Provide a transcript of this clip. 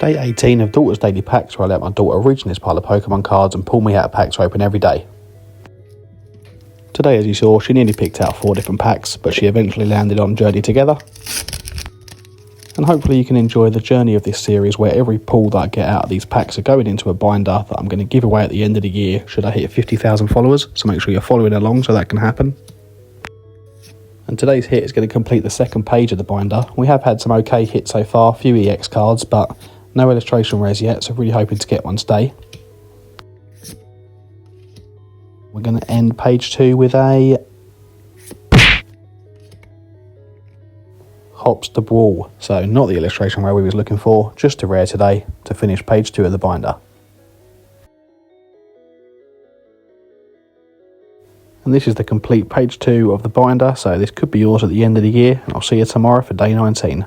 Day 18 of Daughter's Daily Packs, where I let my daughter reach in this pile of Pokemon cards and pull me out packs to open every day. Today, as you saw, she nearly picked out 4 different packs, but she eventually landed on Journey Together. And hopefully you can enjoy the journey of this series, where every pull that I get out of these packs are going into a binder that I'm going to give away at the end of the year should I hit 50,000 followers, so make sure you're following along so that can happen. And today's hit is going to complete the second page of the binder. We have had some okay hits so far, a few EX cards, but no illustration rares yet, so really hoping to get one today. We're going to end page 2 with a Hops the Brawl. So not the illustration rare we was looking for, just a rare today to finish page 2 of the binder. And this is the complete page 2 of the binder, so this could be yours at the end of the year, and I'll see you tomorrow for day 19.